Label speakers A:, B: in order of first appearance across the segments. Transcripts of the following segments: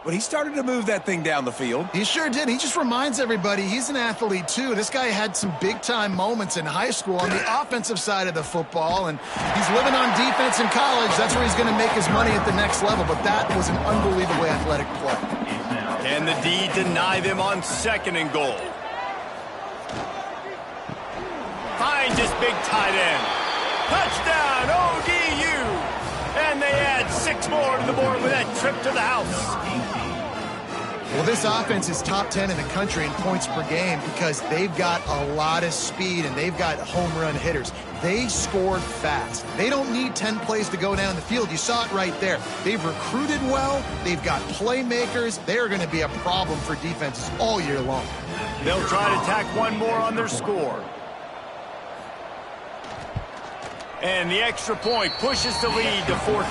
A: but he started to move that thing down the field.
B: He sure did. He just reminds everybody he's an athlete, too. This guy had some big-time moments in high school on the offensive side of the football, and he's living on defense in college. That's where he's going to make his money at the next level, but that was an unbelievably athletic play.
C: Can the D deny them on 2nd and goal? Finds his big tight end. Touchdown, ODU! And they add 6 more to the board with that trip to the house.
B: Well, this offense is top 10 in the country in points per game because they've got a lot of speed and they've got home run hitters. They scored fast. They don't need 10 plays to go down the field. You saw it right there. They've recruited well. They've got playmakers. They're going to be a problem for defenses all year long.
C: They'll try to tack one more on their score. And the extra point pushes the lead to 14.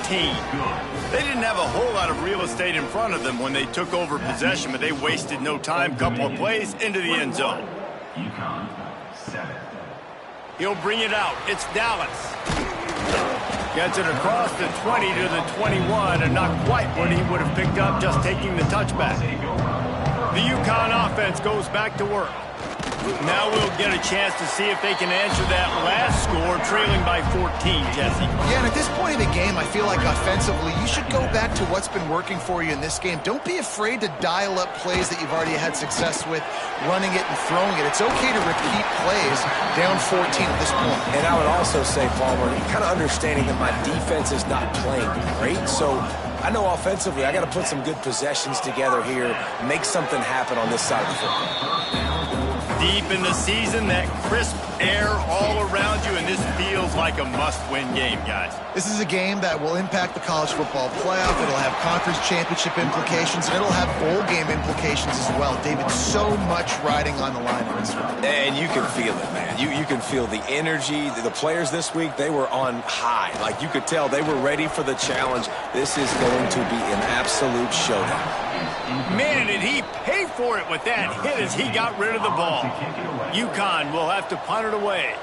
C: They didn't have a whole lot of real estate in front of them when they took over possession, but they wasted no time. Couple of plays into the end zone. He'll bring it out. It's Dallas. Gets it across the 20 to the 21, and not quite what he would have picked up just taking the touchback. The UConn offense goes back to work. Now we'll get a chance to see if they can answer that last score, trailing by 14, Jesse.
B: Yeah, and at this point in the game, I feel like offensively, you should go back to what's been working for you in this game. Don't be afraid to dial up plays that you've already had success with, running it and throwing it. It's okay to repeat plays down 14 at this point.
A: And I would also say, Palmer, kind of understanding that my defense is not playing great, so I know offensively I got to put some good possessions together here, make something happen on this side of the football.
C: Deep in the season, that crisp air all around you, and this feels like a must-win game, guys.
B: This is a game that will impact the college football playoff. It'll have conference championship implications, and it'll have bowl game implications as well. David, so much riding on the line in this one.
A: And you can feel it, man. You can feel the energy. The players this week, they were on high. Like, you could tell they were ready for the challenge. This is going to be an absolute showdown.
C: Man, did he pay for it with that hit as he got rid of the ball. UConn will have to punt it away.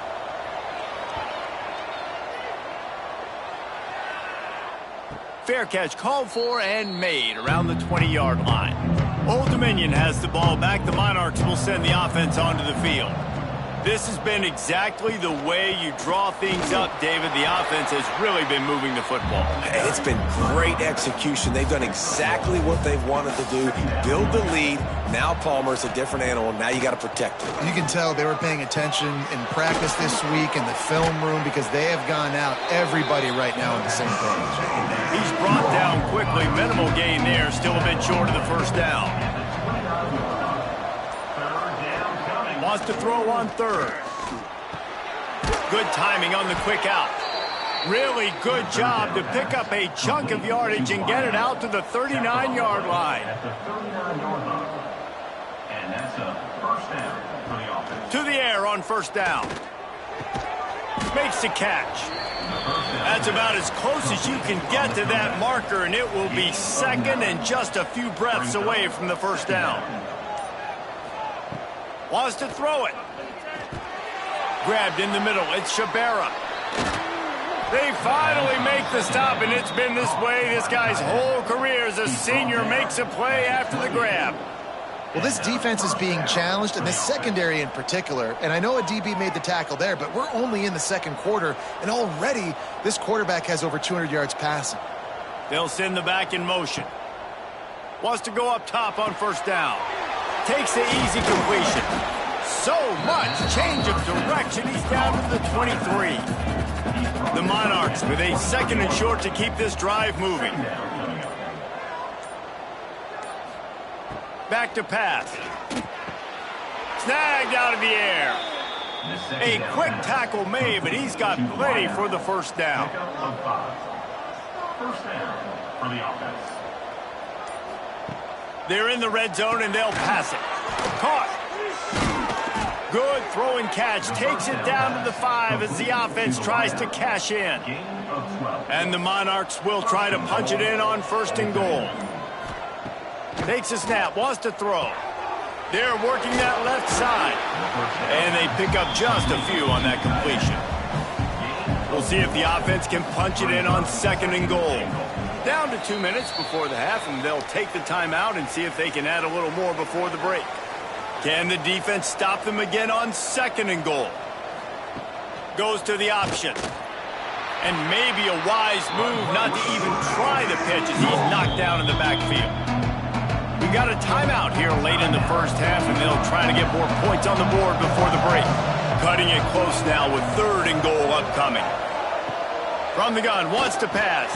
C: Fair catch called for and made around the 20-yard line. Old Dominion has the ball back. The Monarchs will send the offense onto the field. This has been exactly the way you draw things up, David. The offense has really been moving the football.
A: It's been great execution. They've done exactly what they've wanted to do, build the lead. Now Palmer's a different animal. Now you got to protect him.
B: You can tell they were paying attention in practice this week in the film room because they have gone out, everybody right now on the same page.
C: He's brought down quickly. Minimal gain there. Still a bit short of the first down. Wants to throw on 3rd. Good timing on the quick out. Really good job to pick up a chunk of yardage and get it out to the 39-yard line.
D: And that's a first down for the offense.
C: To the air on 1st down. Makes the catch. That's about as close as you can get to that marker, and it will be 2nd and just a few breaths away from the 1st down. Wants to throw it. Grabbed in the middle. It's Shabera. They finally make the stop, and it's been this way this guy's whole career as a senior. Makes a play after the grab.
B: Well, this defense is being challenged, and this secondary in particular. And I know a DB made the tackle there, but we're only in the 2nd quarter, and already this quarterback has over 200 yards passing.
C: They'll send the back in motion. Wants to go up top on 1st down. Takes the easy completion. So much change of direction. He's down to the 23. The Monarchs with a 2nd and short to keep this drive moving. Back to pass. Snagged out of the air. A quick tackle made, but he's got plenty for the 1st down.
D: First down for the offense.
C: They're in the red zone, and they'll pass it. Caught. Good throw and catch. Takes it down to the 5 as the offense tries to cash in. And the Monarchs will try to punch it in on 1st and goal. Takes a snap. Wants to throw. They're working that left side. And they pick up just a few on that completion. We'll see if the offense can punch it in on 2nd and goal. Down to 2 minutes before the half, and they'll take the timeout and see if they can add a little more before the break. Can the defense stop them again on 2nd and goal? Goes to the option. And maybe a wise move not to even try the pitch as he's knocked down in the backfield. We got a timeout here late in the first half, and they'll try to get more points on the board before the break. Cutting it close now with 3rd and goal upcoming. From the gun, wants to pass.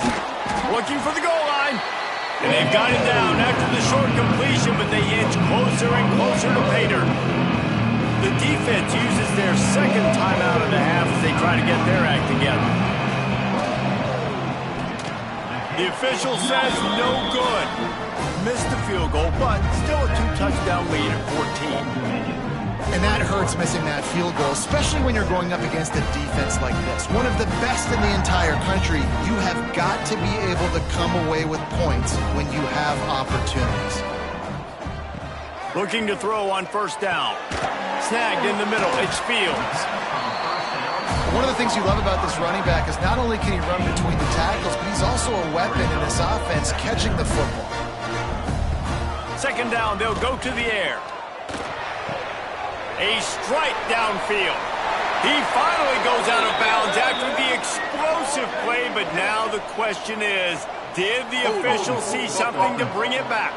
C: Looking for the goal line. And they've got it down after the short completion, but they inch closer and closer to pay dirt. The defense uses their 2nd timeout of the half as they try to get their act together. The official says no good. Missed the field goal, but still a 2-touchdown lead at 14.
B: And that hurts, missing that field goal, especially when you're going up against a defense like this. One of the best in the entire country. You have got to be able to come away with points when you have opportunities.
C: Looking to throw on 1st down. Snagged in the middle. It's Fields.
B: One of the things you love about this running back is not only can he run between the tackles, but he's also a weapon in this offense catching the football.
C: 2nd down, they'll go to the air. A strike downfield. He finally goes out of bounds after the explosive play, but now the question is, did the official see something to bring it back?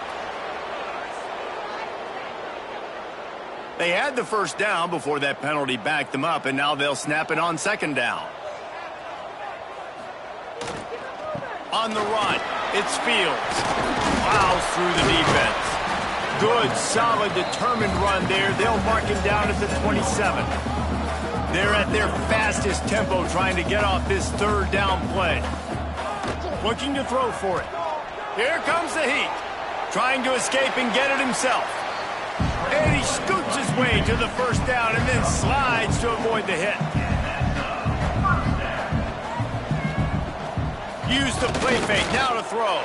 C: They had the 1st down before that penalty backed them up, and now they'll snap it on 2nd down. On the run, it's Fields. Plows through the defense. Good, solid, determined run there. They'll mark him down at the 27. They're at their fastest tempo trying to get off this 3rd down play. Looking to throw for it. Here comes the heat. Trying to escape and get it himself. And he scoots his way to the 1st down and then slides to avoid the hit. Use the play fake, now to throw.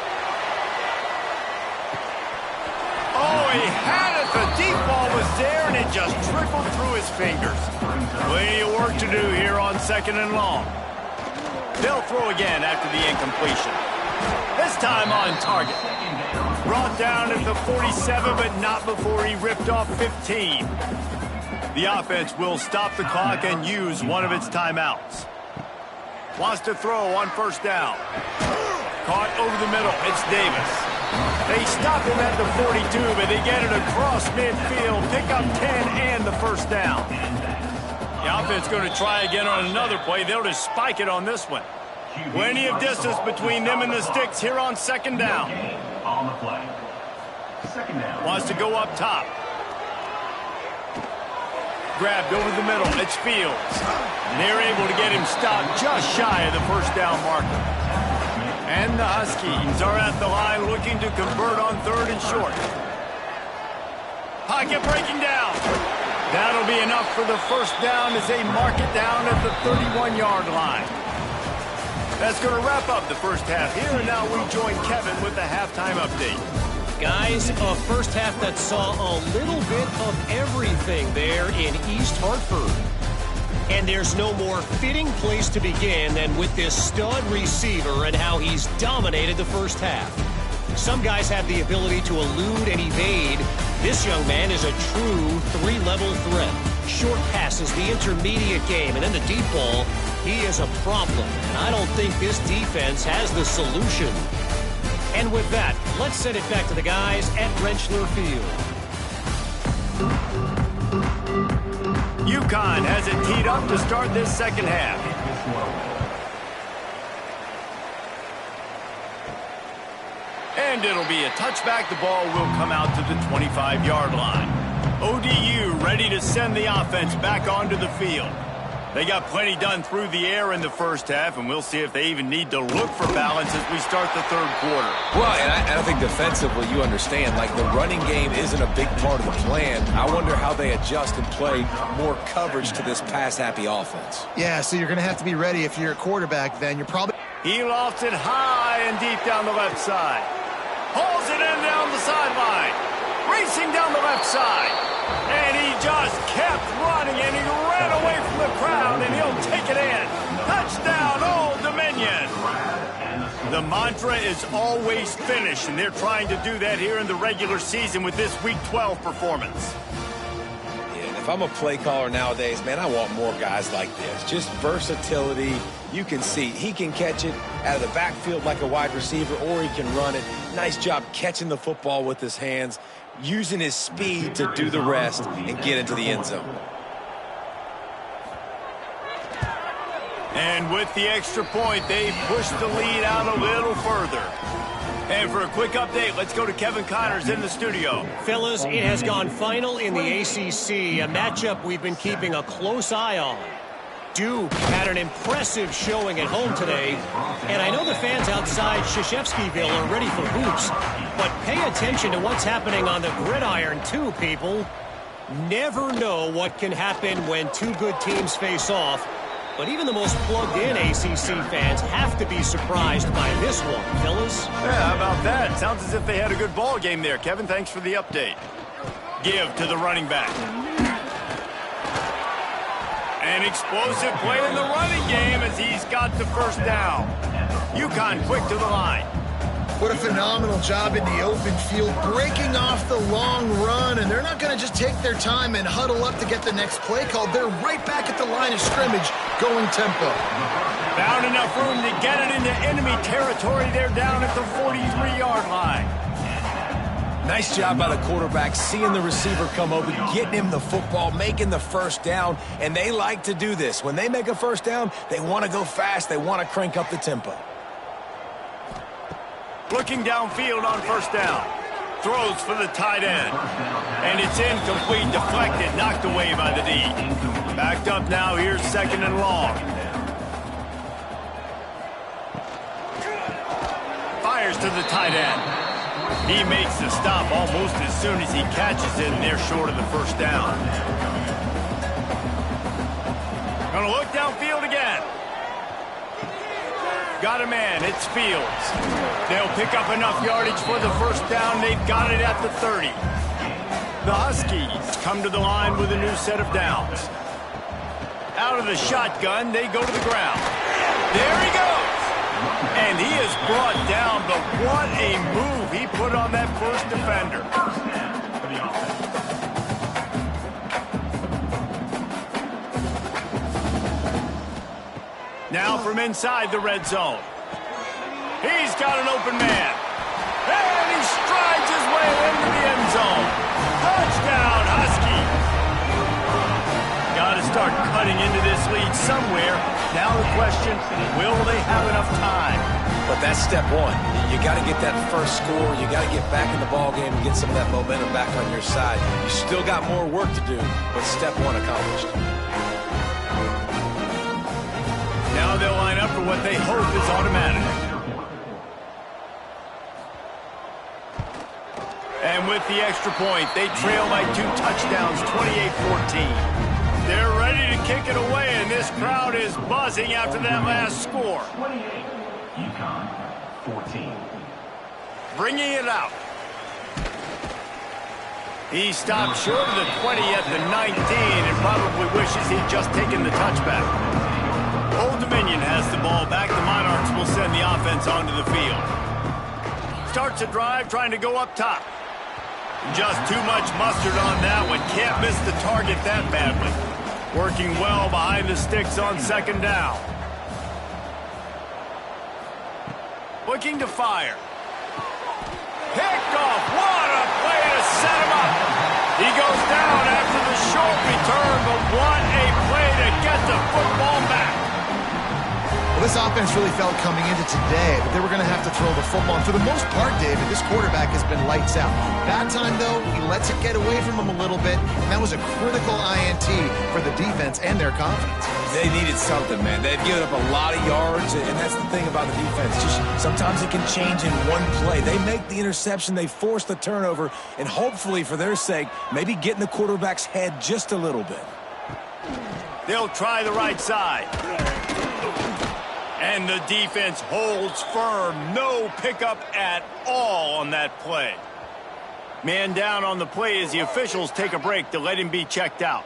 C: Oh, he had it. The deep ball was there, and it just trickled through his fingers. Plenty of work to do here on 2nd and long. They'll throw again after the incompletion. This time on target. Brought down at the 47, but not before he ripped off 15. The offense will stop the clock and use one of its timeouts. Wants to throw on 1st down. Caught over the middle. It's Davis. They stop him at the 42, but they get it across midfield. Pick up 10 and the 1st down. The offense going to try again on another play. They'll just spike it on this one. Plenty of distance between them and the sticks here on 2nd down.
D: On the play. 2nd down.
C: Wants to go up top. Grabbed over the middle. It's Fields. And they're able to get him stopped just shy of the 1st down marker. And the Huskies are at the line looking to convert on 3rd and short. Pocket breaking down. That'll be enough for the 1st down as they mark it down at the 31-yard line. That's going to wrap up the first half here, and now we join Kevin with the halftime update.
E: Guys, a first half that saw a little bit of everything there in East Hartford. And there's no more fitting place to begin than with this stud receiver and how he's dominated the first half. Some guys have the ability to elude and evade. This young man is a true 3-level threat. Short passes, the intermediate game, and then the deep ball, he is a problem. And I don't think this defense has the solution. And with that, let's send it back to the guys at Rentschler Field.
C: UConn has it teed up to start this second half. And it'll be a touchback. The ball will come out to the 25-yard line. ODU ready to send the offense back onto the field. They got plenty done through the air in the first half, and we'll see if they even need to look for balance as we start the third quarter.
A: Well, and I think defensively, you understand, like the running game isn't a big part of the plan. I wonder how they adjust and play more coverage to this pass-happy offense.
B: Yeah, so you're going to have to be ready if you're a quarterback then. You're probably...
C: He lofts it high and deep down the left side. Hauls it in down the sideline. Racing down the left side. And he just kept running, and he ran away from the crowd, and he'll take it in. Touchdown, Old Dominion. The mantra is always finish, and they're trying to do that here in the regular season with this Week 12 performance.
A: Yeah, and if I'm a play caller nowadays, man, I want more guys like this. Just versatility. You can see he can catch it out of the backfield like a wide receiver, or he can run it. Nice job catching the football with his hands, using his speed to do the rest and get into the end zone.
C: And with the extra point, they push the lead out a little further. And for a quick update, let's go to Kevin Connors in the studio.
E: Fellas, it has gone final in the ACC, a matchup we've been keeping a close eye on. Duke had an impressive showing at home today, and I know the fans outside Krzyzewskiville are ready for hoops, but pay attention to what's happening on the gridiron too, people. Never know what can happen when two good teams face off. But even the most plugged-in ACC fans have to be surprised by this one, fellas.
C: Yeah, how about that? Sounds as if they had a good ball game there. Kevin, thanks for the update. Give to the running back. An explosive play in the running game as he's got the first down. UConn quick to the line.
B: What a phenomenal job in the open field, breaking off the long run, and they're not going to just take their time and huddle up to get the next play called. They're right back at the line of scrimmage, going tempo.
C: Found enough room to get it into enemy territory. They're down at the 43-yard line.
A: Nice job by the quarterback, seeing the receiver come open, getting him the football, making the first down, and they like to do this. When they make a first down, they want to go fast. They want to crank up the tempo.
C: Looking downfield on first down. Throws for the tight end. And it's incomplete, deflected, knocked away by the D. Backed up now, here's second and long. Fires to the tight end. He makes the stop almost as soon as he catches it, and they're short of the first down. Gonna look downfield again. Got a man, it's Fields. They'll pick up enough yardage for the first down. They've got it at the 30. The Huskies come to the line with a new set of downs. Out of the shotgun, they go to the ground. There he goes. And he is brought down, but what a move he put on that first defender. Now from inside the red zone. He's got an open man. And he strides his way into the end zone. Touchdown, Huskies. Got to start cutting into this lead somewhere. Now the question, will they have enough time?
A: But that's step one. You got to get that first score. You got to get back in the ball game and get some of that momentum back on your side. You still got more work to do, but step one accomplished.
C: Now they'll line up for what they hope is automatic. And with the extra point, they trail by 2 touchdowns, 28-14. They're ready to kick it away, and this crowd is buzzing after that last score.
D: 28, UConn, 14.
C: Bringing it out. He stopped short of the 20 at the 19 and probably wishes he'd just taken the touchback. Old Dominion has the ball back. The Monarchs will send the offense onto the field. Starts a drive trying to go up top. Just too much mustard on that one. Can't miss the target that badly. Working well behind the sticks on second down. Looking to fire. Picked off. What a play to set him up. He goes down after the short return, but what a play to get the football back.
B: Well, this offense really felt coming into today that they were going to have to throw the football. And for the most part, David, this quarterback has been lights out. That time, though, he lets it get away from him a little bit, and that was a critical INT for the defense and their confidence.
A: They needed something, man. They'd given up a lot of yards, and that's the thing about the defense. Just sometimes it can change in one play. They make the interception, they force the turnover, and hopefully, for their sake, maybe get in the quarterback's head just a little bit.
C: They'll try the right side. And the defense holds firm. No pickup at all on that play. Man down on the play as the officials take a break to let him be checked out.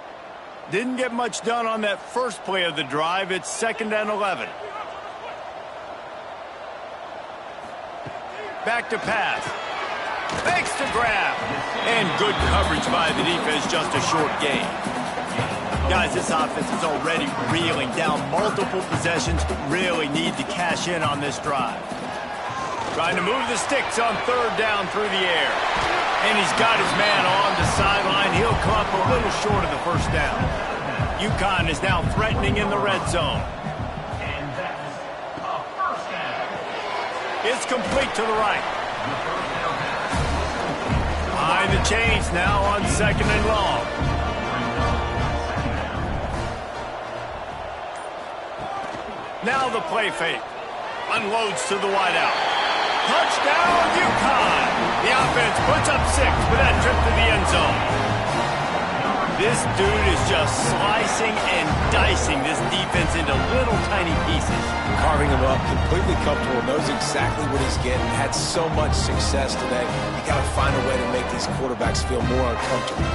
C: Didn't get much done on that first play of the drive. It's 2nd and 11. Back to pass. Fakes to grab. And good coverage by the defense, just a short gain. Guys, this offense is already reeling down multiple possessions. Really need to cash in on this drive. Trying to move the sticks on third down through the air. And he's got his man on the sideline. He'll come up a little short of the first down. UConn is now threatening in the red zone.
D: And that's a first down.
C: It's complete to the right. Behind the chains now on second and long. Now the play fake. Unloads to the wideout. Touchdown, UConn! The offense puts up 6 with that trip to the end zone. This dude is just slicing and dicing this defense into little tiny pieces.
A: Carving him up, completely comfortable, knows exactly what he's getting, had so much success today. You got to find a way to make these quarterbacks feel more uncomfortable.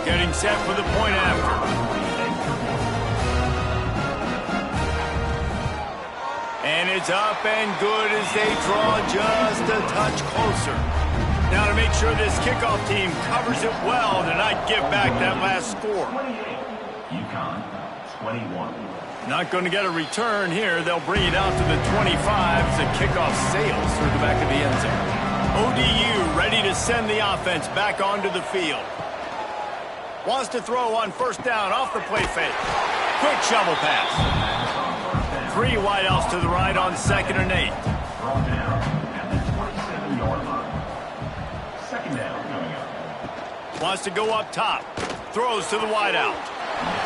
C: Getting set for the point after. And it's up and good as they draw just a touch closer. Now to make sure this kickoff team covers it well to not give back that last score.
D: 28. UConn, 21.
C: Not going to get a return here. They'll bring it out to the 25 as the kickoff sails through the back of the end zone. ODU ready to send the offense back onto the field. Wants to throw on first down off the play fake. Quick shovel pass. 3 wideouts to the right on 2nd and 8.
D: Throw down at the 27-yard line. Second down coming up.
C: Wants to go up top. Throws to the wideout.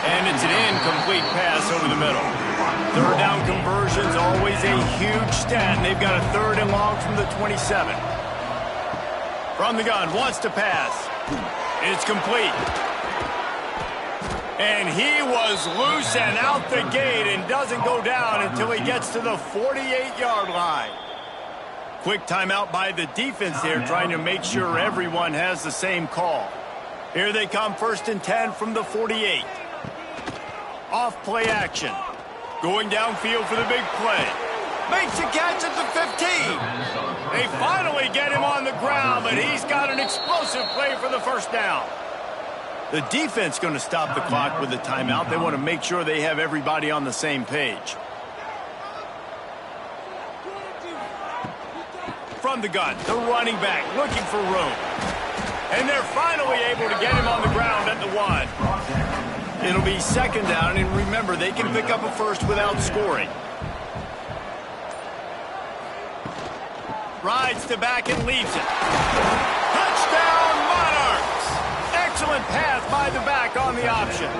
C: And it's an incomplete pass over the middle. Third down conversion's always a huge stat, and they've got a 3rd and long from the 27. From the gun, wants to pass. It's complete. And he was loose and out the gate and doesn't go down until he gets to the 48-yard line. Quick timeout by the defense there, trying to make sure everyone has the same call. Here they come, 1st and 10 from the 48. Off play action. Going downfield for the big play. Makes a catch at the 15. They finally get him on the ground, but he's got an explosive play for the first down. The defense going to stop the clock with a timeout. They want to make sure they have everybody on the same page. From the gun, the running back looking for room. And they're finally able to get him on the ground at the 1. It'll be 2nd down, and remember, they can pick up a first without scoring. Rides to back and leaves it. Touchdown, Monarchs! Excellent pass by the back on the option.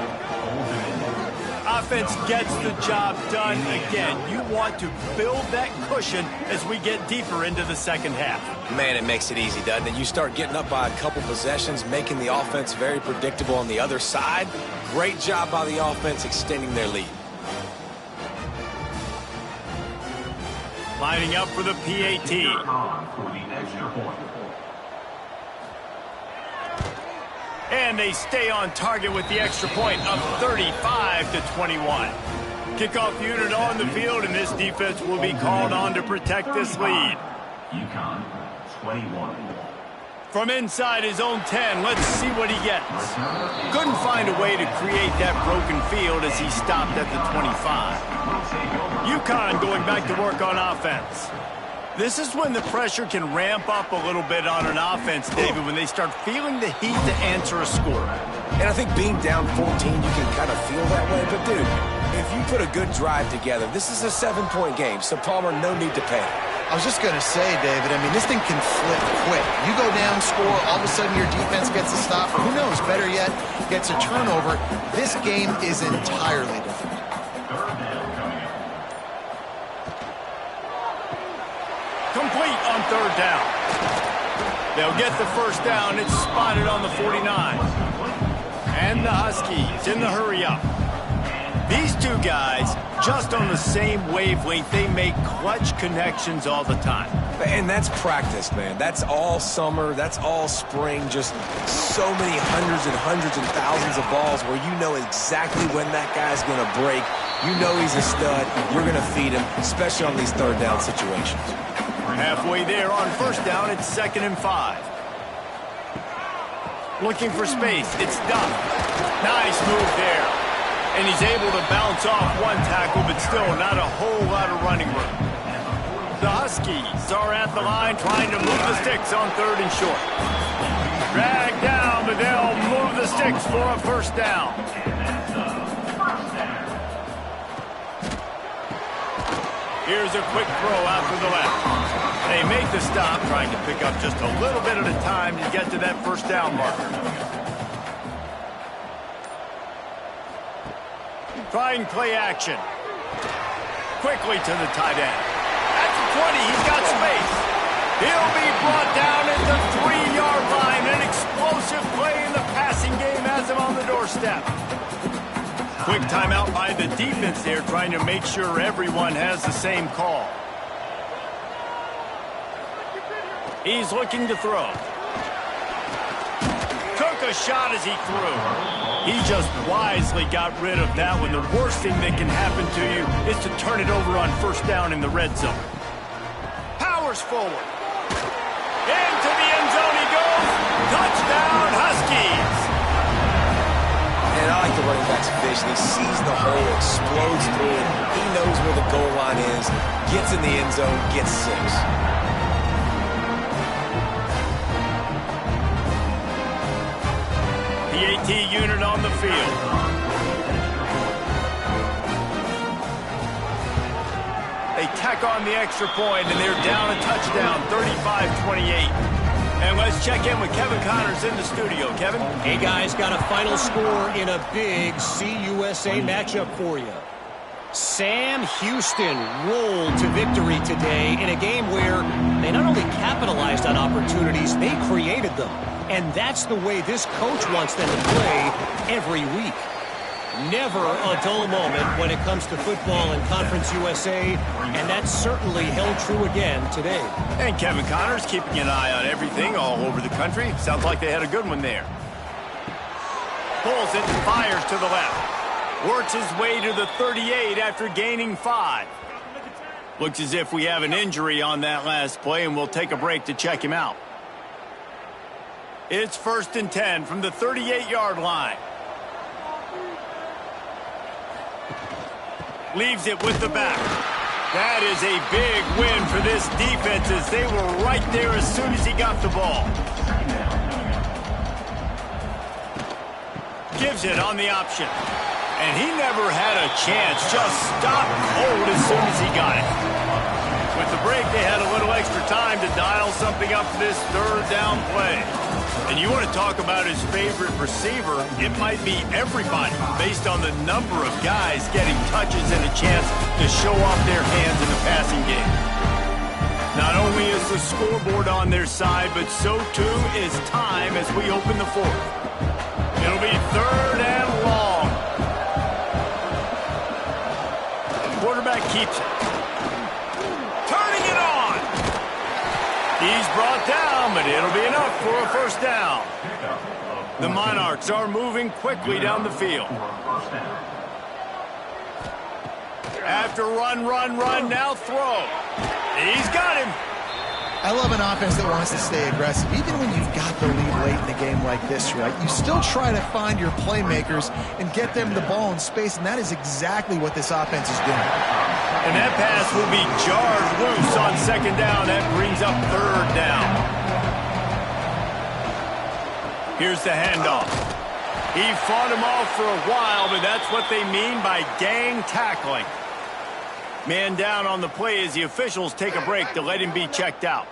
C: Offense gets the job done again. You want to build that cushion as we get deeper into the second half.
A: Man, it makes it easy, doesn't it? You start getting up by a couple possessions, making the offense very predictable on the other side. Great job by the offense extending their lead.
C: Lining up for the PAT.
D: For the extra point.
C: And they stay on target with the extra point of 35-21. Kickoff unit on the field, and this defense will be called on to protect this lead.
D: UConn, 21.
C: From inside his own 10, let's see what he gets. Couldn't find a way to create that broken field as he stopped at the 25. UConn going back to work on offense. This is when the pressure can ramp up a little bit on an offense, David, when they start feeling the heat to answer a score.
A: And I think being down 14, you can kind of feel that way. But, dude, if you put a good drive together, this is a 7-point game, so Palmer, no need to panic.
B: I was just going to say, David, I mean, this thing can flip quick. You go down, score, all of a sudden your defense gets a stop, or who knows, better yet, gets a turnover. This game is entirely different.
C: Complete on 3rd down. They'll get the first down. It's spotted on the 49. And the Huskies in the hurry up. These two guys, just on the same wavelength, they make clutch connections all the time.
A: And that's practice, man. That's all summer. That's all spring. Just so many hundreds and thousands of balls where you know exactly when that guy's going to break. You know he's a stud. You're going to feed him, especially on these 3rd down situations.
C: Halfway there on first down, it's 2nd and 5. Looking for space, it's Duff. Nice move there. And he's able to bounce off one tackle, but still not a whole lot of running room. The Huskies are at the line trying to move the sticks on 3rd and short. Dragged down, but they'll move the sticks for a first down. Here's a quick throw out to the left. They make the stop, trying to pick up just a little bit at a time to get to that first down marker. Trying play action. Quickly to the tight end. At the 20, he's got space. He'll be brought down at the 3-yard line. An explosive play in the passing game has him on the doorstep. Quick timeout by the defense there, trying to make sure everyone has the same call. He's looking to throw. Took a shot as he threw. He just wisely got rid of that one. The worst thing that can happen to you is to turn it over on first down in the red zone. Powers forward. Into the end zone he goes. Touchdown, Huskies.
A: And I like the running back's vision. He sees the hole, explodes through it. He knows where the goal line is, gets in the end zone, gets 6.
C: The AT unit on the field. They tack on the extra point, and they're down a touchdown, 35-28. And let's check in with Kevin Connors in the studio. Kevin?
E: Hey, guys, got a final score in a big CUSA matchup for you. Sam Houston rolled to victory today in a game where they not only capitalized on opportunities, they created them. And that's the way this coach wants them to play every week. Never a dull moment when it comes to football in Conference USA, and that certainly held true again today.
C: And Kevin Connors keeping an eye on everything all over the country. Sounds like they had a good one there. Pulls it and fires to the left. Works his way to the 38 after gaining 5. Looks as if we have an injury on that last play, and we'll take a break to check him out. It's 1st and 10 from the 38-yard line. Leaves it with the back. That is a big win for this defense as they were right there as soon as he got the ball. Gives it on the option. And he never had a chance. Just stopped cold as soon as he got it. With the break, they had a little extra time to dial something up for this 3rd down play. And you want to talk about his favorite receiver, it might be everybody based on the number of guys getting touches and a chance to show off their hands in the passing game. Not only is the scoreboard on their side, but so too is time as we open the 4th. It'll be 3rd and long. Quarterback keeps it. Turning it on. He's brought down, but it'll be enough for a first down. The Monarchs are moving quickly down the field. After run, now throw. He's got him.
B: I love an offense that wants to stay aggressive. Even when you've got the lead late in the game like this, right, you still try to find your playmakers and get them the ball in space, and that is exactly what this offense is doing.
C: And that pass will be jarred loose on 2nd down. That brings up 3rd down. Here's the handoff. He fought him off for a while, but that's what they mean by gang tackling. Man down on the play as the officials take a break to let him be checked out.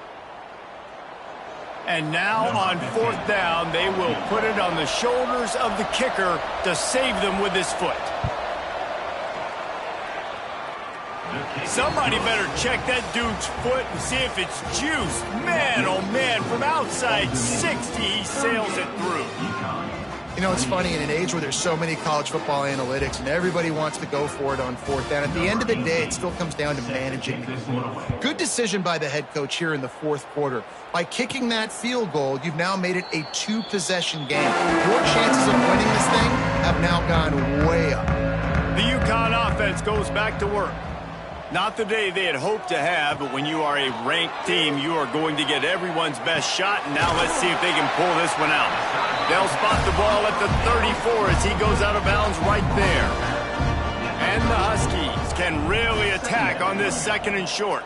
C: And now on 4th down, they will put it on the shoulders of the kicker to save them with his foot. Somebody better check that dude's foot and see if it's juiced. Man, oh man, from outside 60, he sails it through.
B: You know, it's funny, in an age where there's so many college football analytics and everybody wants to go for it on 4th down, at the end of the day, it still comes down to managing. Good decision by the head coach here in the 4th quarter. By kicking that field goal, you've now made it a 2-possession game. Your chances of winning this thing have now gone way up.
C: The UConn offense goes back to work. Not the day they had hoped to have, but when you are a ranked team, you are going to get everyone's best shot. And now let's see if they can pull this one out. They'll spot the ball at the 34 as he goes out of bounds right there. And the Huskies can really attack on this 2nd and short.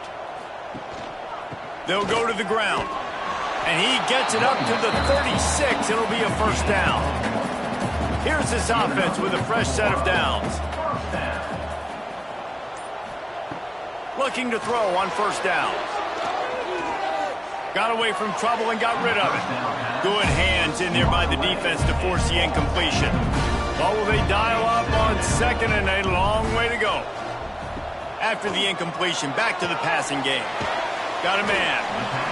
C: They'll go to the ground. And he gets it up to the 36. It'll be a first down. Here's this offense with a fresh set of downs. Looking to throw on first down. Got away from trouble and got rid of it. Good hands in there by the defense to force the incompletion. But will they dial up on 2nd and a long way to go? After the incompletion, back to the passing game. Got a man.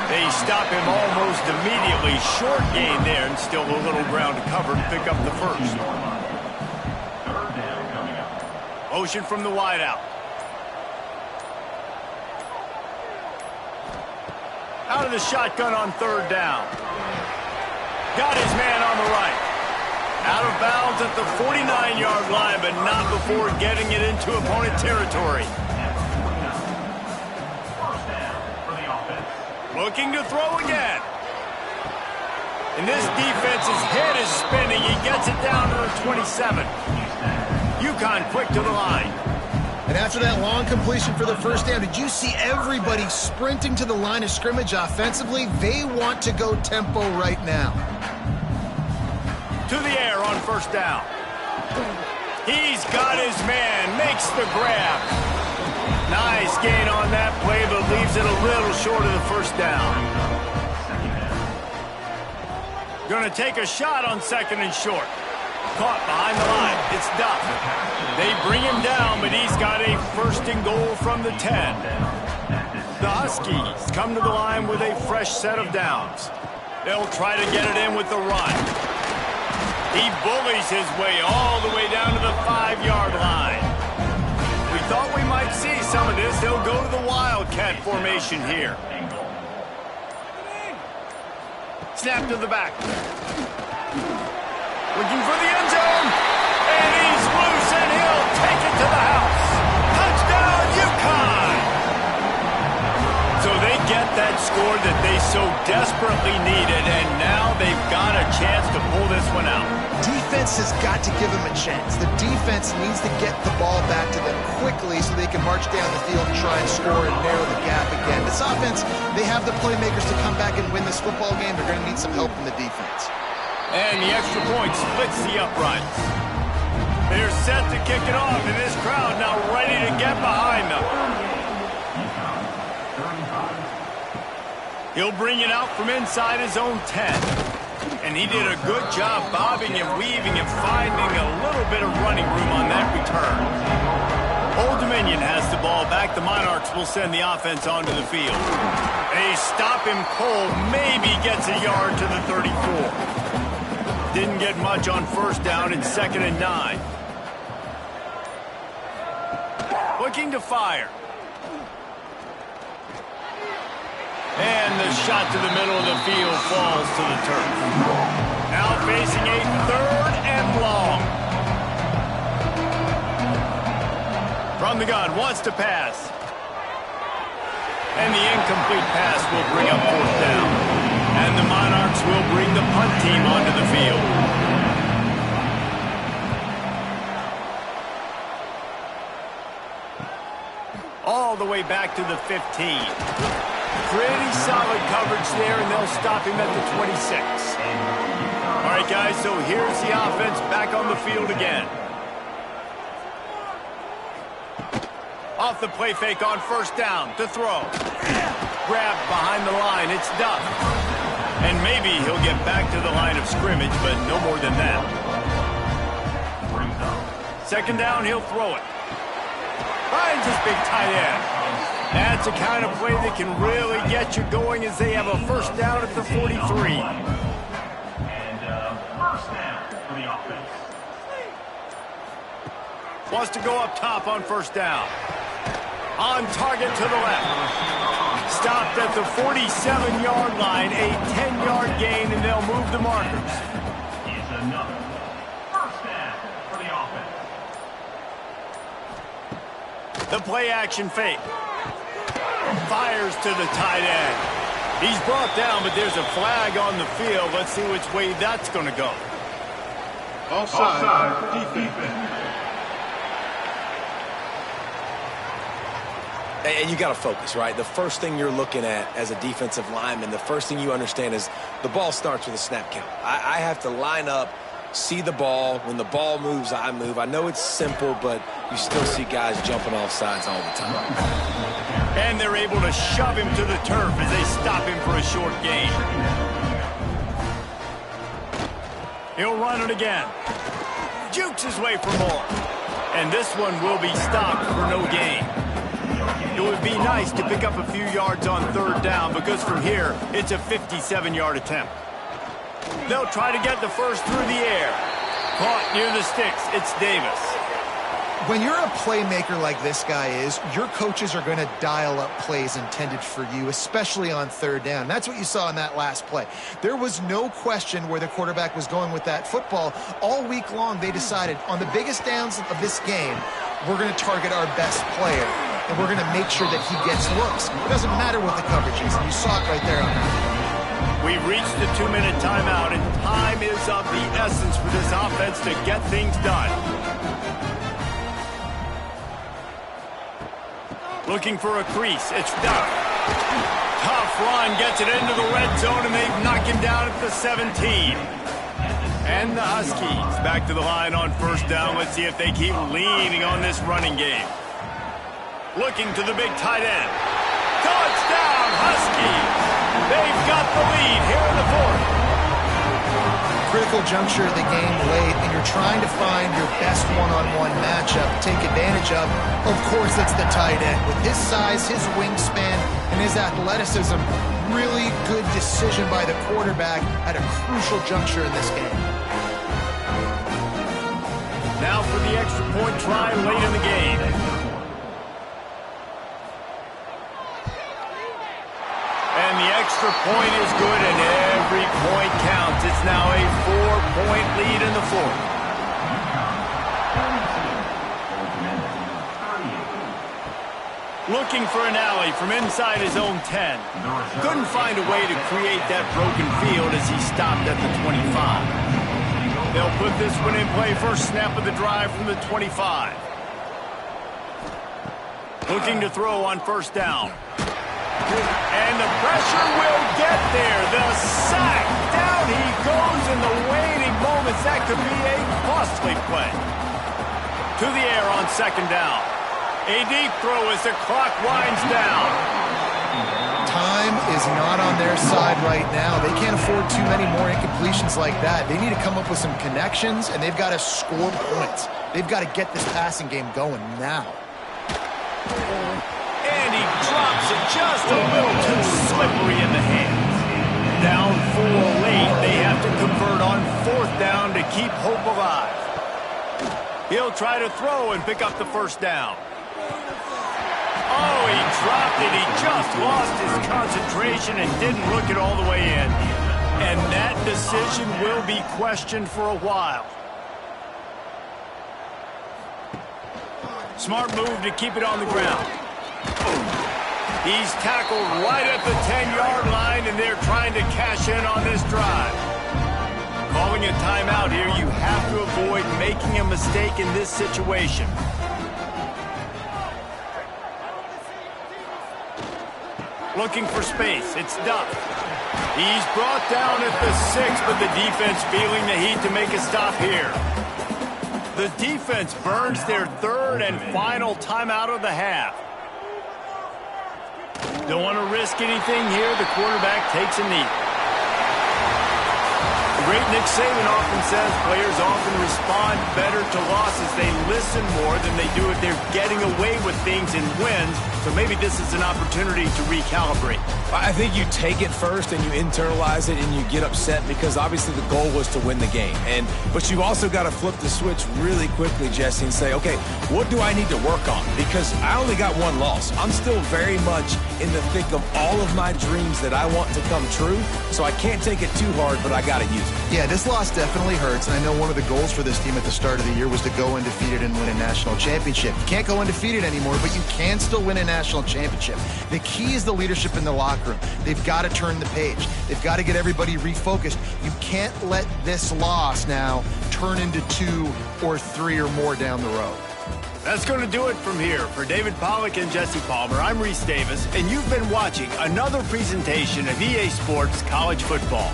C: They stop him almost immediately. Short gain there and still a little ground to cover to pick up the first. Motion from the wideout. Out of the shotgun on 3rd down. Got his man on the right. Out of bounds at the 49-yard line, but not before getting it into opponent territory. Looking to throw again. And this defense's head is spinning. He gets it down to the 27. UConn quick to the line.
B: And after that long completion for the first down, did you see everybody sprinting to the line of scrimmage offensively? They want to go tempo right now.
C: To the air on first down. He's got his man, makes the grab. Nice gain on that play, but leaves it a little short of the first down. Going to take a shot on 2nd and short. Caught behind the line. It's Duff. They bring him down, but he's got a 1st and goal from the 10. The Huskies come to the line with a fresh set of downs. They'll try to get it in with the run. He bullies his way all the way down to the 5-yard line. We thought we might see some of this. They'll go to the Wildcat formation here. Snap to the back. Looking for the end zone. And he's loose, and he'll take it to the house. Touchdown, UConn! So they get that score that they so desperately needed, and now they've got a chance to pull this one out.
B: Defense has got to give them a chance. The defense needs to get the ball back to them quickly so they can march down the field and try and score and narrow the gap again. This offense, they have the playmakers to come back and win this football game. They're going to need some help from the defense.
C: And the extra point splits the uprights. They're set to kick it off, and this crowd now ready to get behind them. He'll bring it out from inside his own 10. And he did a good job bobbing and weaving and finding a little bit of running room on that return. Old Dominion has the ball back. The Monarchs will send the offense onto the field. They stop him cold, maybe gets a yard to the 34. Didn't get much on first down. It's 2nd and 9. Looking to fire. And the shot to the middle of the field falls to the turf. Now facing a 3rd and long. From the gun, wants to pass. And the incomplete pass will bring up 4th down. And the Monarchs will bring the punt team onto the field. All the way back to the 15. Pretty solid coverage there, and they'll stop him at the 26. All right, guys, so here's the offense back on the field again. Off the play fake on first down to throw. Grabbed behind the line. It's Duff. And maybe he'll get back to the line of scrimmage, but no more than that. 2nd down, he'll throw it. Finds his big tight end. That's the kind of play that can really get you going as they have a first down at the 43.
D: And first down for the offense.
C: Wants to go up top on first down. On target to the left. Stopped at the 47-yard line, a 10-yard gain, and they'll move the markers.
D: It's another first down for the offense.
C: The play action fake. Fires to the tight end. He's brought down, but there's a flag on the field. Let's see which way that's going to go.
D: Offside, defense.
A: And you got to focus, right? The first thing you're looking at as a defensive lineman, the first thing you understand is the ball starts with a snap count. I have to line up, see the ball. When the ball moves, I move. I know it's simple, but you still see guys jumping off sides all the time.
C: And they're able to shove him to the turf as they stop him for a short gain. He'll run it again. Jukes his way for more. And this one will be stopped for no gain. It would be nice to pick up a few yards on third down because from here, it's a 57-yard attempt. They'll try to get the first through the air. Caught near the sticks. It's Davis.
B: When you're a playmaker like this guy is, your coaches are going to dial up plays intended for you, especially on third down. That's what you saw in that last play. There was no question where the quarterback was going with that football. All week long, they decided on the biggest downs of this game, we're going to target our best player, and we're going to make sure that he gets looks. It doesn't matter what the coverage is, and you saw it right there on that.
C: We've reached the 2-minute timeout, and time is of the essence for this offense to get things done. Looking for a crease. It's Duck. Tough run gets it into the red zone, and they knock him down at the 17. And the Huskies back to the line on first down. Let's see if they keep leaning on this running game. Looking to the big tight end. Touchdown, Huskies! They've got the lead here in the fourth.
B: Critical juncture of the game late, and you're trying to find your best one-on-one matchup to take advantage of. Of course, it's the tight end. With his size, his wingspan, and his athleticism, really good decision by the quarterback at a crucial juncture in this game.
C: Now for the extra point try late in the game. And the extra point is good, and every point counts. It's now a 4-point lead in the fourth. Looking for an alley from inside his own 10. Couldn't find a way to create that broken field as he stopped at the 25. They'll put this one in play first snap of the drive from the 25. Looking to throw on first down. And the pressure will get there. The sack. Down he goes in the waiting moments. That could be a costly play. To the air on second down. A deep throw as the clock winds down.
B: Time is not on their side right now. They can't afford too many more incompletions like that. They need to come up with some connections, and they've got to score points. They've got to get this passing game going now.
C: And he drops it just a little too slippery in the hands. Down 4 late. They have to convert on fourth down to keep hope alive. He'll try to throw and pick up the first down. Oh, he dropped it. He just lost his concentration and didn't look it all the way in. And that decision will be questioned for a while. Smart move to keep it on the ground. He's tackled right at the 10-yard line, and they're trying to cash in on this drive. Calling a timeout here, you have to avoid making a mistake in this situation. Looking for space. It's Duck. He's brought down at the 6, but the defense feeling the heat to make a stop here. The defense burns their third and final timeout of the half. Don't want to risk anything here. The quarterback takes a knee. The great Nick Saban often says players often respond better to losses. They listen more than they do if they're getting away with things in wins. So maybe this is an opportunity to recalibrate.
A: I think you take it first and you internalize it and you get upset because obviously the goal was to win the game. But you also got to flip the switch really quickly, Jesse, and say, okay, what do I need to work on? Because I only got one loss. I'm still very much in the thick of all of my dreams that I want to come true. So I can't take it too hard, but I got to use it.
B: Yeah, this loss definitely hurts, and I know one of the goals for this team at the start of the year was to go undefeated and win a national championship. You can't go undefeated anymore, but you can still win a national championship. The key is the leadership in the locker room. They've got to turn the page. They've got to get everybody refocused. You can't let this loss now turn into 2 or 3 or more down the road.
C: That's going to do it from here. For David Pollack and Jesse Palmer, I'm Reese Davis, and you've been watching another presentation of EA Sports College Football.